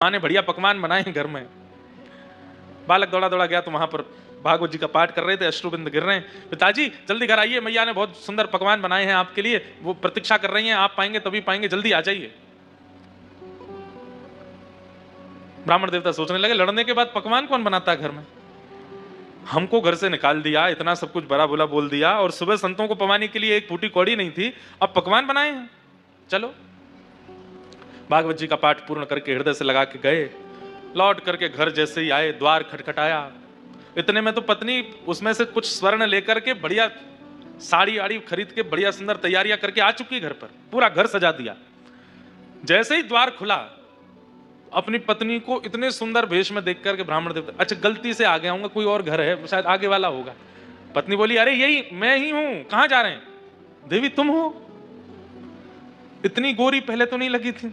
माँ ने बढ़िया पकवान बनाए हैं घर में। बालक दौड़ा दौड़ा गया तो वहां पर भागवत जी का पाठ कर रहे थे, अश्रुबिंद गिर रहे हैं। पिताजी जल्दी घर आइए, मैया ने बहुत सुंदर पकवान बनाए हैं आपके लिए, वो प्रतीक्षा कर रही हैं, आप पाएंगे तभी पाएंगे, जल्दी आ जाइए। ब्राह्मण देवता सोचने लगे, लड़ने के बाद पकवान कौन बनाता है घर में? हमको घर से निकाल दिया, इतना सब कुछ बड़ा बुला बोल दिया, और सुबह संतों को पवाने के लिए एक फूटी कौड़ी नहीं थी, अब पकवान बनाए हैं। चलो, भागवत जी का पाठ पूर्ण करके हृदय से लगा के गए। लौट करके घर जैसे ही आए, द्वार खटखटाया। इतने में तो पत्नी उसमें से कुछ स्वर्ण लेकर के बढ़िया साड़ी आड़ी खरीद के बढ़िया सुंदर तैयारियां करके आ चुकी घर पर, पूरा घर सजा दिया। जैसे ही द्वार खुला, अपनी पत्नी को इतने सुंदर वेश में देख करके ब्राह्मण देवता, अच्छा गलती से आ गया हूँ, कोई और घर है, शायद आगे वाला होगा। पत्नी बोली, अरे यही मैं ही हूं, कहां जा रहे हैं? देवी तुम हो? इतनी गोरी पहले तो नहीं लगी थी,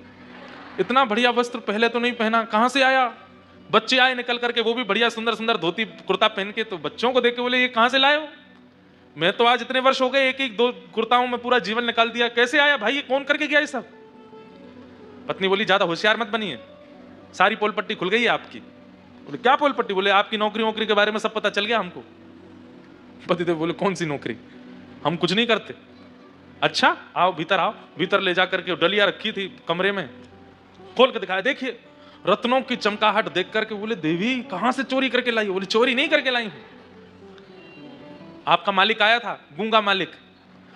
इतना बढ़िया वस्त्र पहले तो नहीं पहना, कहां से आया? बच्चे आए निकल करके, वो भी बढ़िया सुंदर सुंदर धोती कुर्ता पहन के, तो बच्चों को देख के बोले, ये कहां से लाए हो? मैं तो आज इतने वर्ष हो गए, एक एक दो कुर्ताओं में पूरा जीवन निकाल दिया, कैसे आया भाई, ये कौन करके गया ये सब? पत्नी बोली, ज्यादा होशियार मत बनिए, सारी पोल पट्टी खुल गई है आपकी। बोले क्या पोल पट्टी? बोले आपकी नौकरी वोकरी के बारे में सब पता चल गया हमको। पतिदेव बोले, कौन सी नौकरी? हम कुछ नहीं करते। अच्छा आओ भीतर आओ। भीतर ले जाकर के डलिया रखी थी कमरे में, खोल के दिखाया, देखिए रत्नों की चमकाहट देख करके बोले, देवी कहां से चोरी करके लाई? बोले चोरी नहीं करके लाई हूं, आपका मालिक आया था, गूंगा मालिक।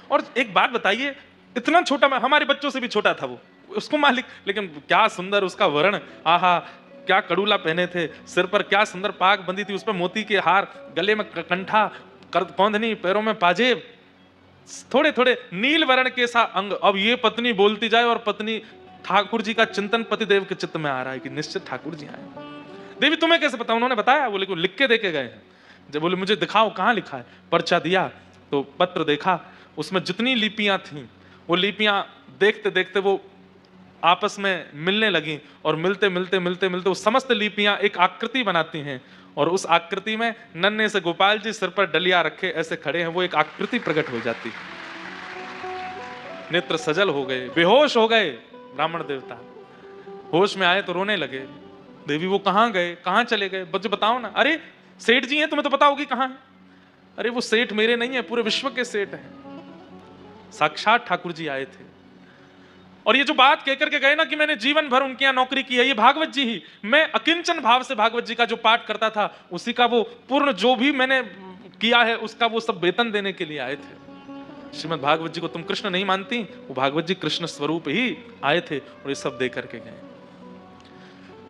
और एक बात बताइए, इतना छोटा, हमारे बच्चों से भी छोटा था वो, उसको मालिक, लेकिन क्या सुंदर उसका वर्ण, आहा क्या कड़ूला पहने थे, सिर पर क्या सुंदर पाग बंदी थी, उस पर मोती के हार, गले में कंठा, कौंधनी, पैरों में पाजेब, थोड़े थोड़े नील वर्ण के सा अंग। अब ये पत्नी बोलती जाए, और पत्नी ठाकुर जी का चिंतन पतिदेव के चित्त में आ रहा है कि निश्चित ठाकुर जी आए। देवी तुम्हें कैसे पता? उन्होंने बताया। बोले कि लिख के देके गए हैं। जब बोले मुझे दिखाओ कहां लिखा है। पर्चा दिया तो पत्र देखा, उसमें जितनी लिपियां थी वो लिपियां देखते देखते वो आपस में मिलने लगी, और मिलते मिलते मिलते मिलते वो समस्त लिपियां एक आकृति बनाती हैं, और उस आकृति में नन्हे से गोपाल जी सिर पर डलिया रखे ऐसे खड़े हैं, वो एक आकृति प्रकट हो जाती। नेत्र सजल हो गए, बेहोश हो गए ब्राह्मण देवता। होश में आए तो रोने लगे। देवी वो कहां गए, कहां चले गए, बच्चे बताओ ना। अरे सेठ जी हैं, तुम्हें तो पता होगी कहां है। अरे वो सेठ मेरे नहीं है, पूरे विश्व के सेठ हैं, साक्षात ठाकुर जी आए थे। और ये जो बात कहकर के गए ना कि मैंने जीवन भर उनके यहाँ नौकरी की है, ये भागवत जी ही, मैं अकिंचन भाव से भागवत जी का जो पाठ करता था, उसी का वो पूर्ण जो भी मैंने किया है उसका वो सब वेतन देने के लिए आए थे। श्रीमद् भागवत जी को तुम कृष्ण नहीं मानती, वो भागवत जी कृष्ण स्वरूप ही आए थे, और ये सब दे करके गए।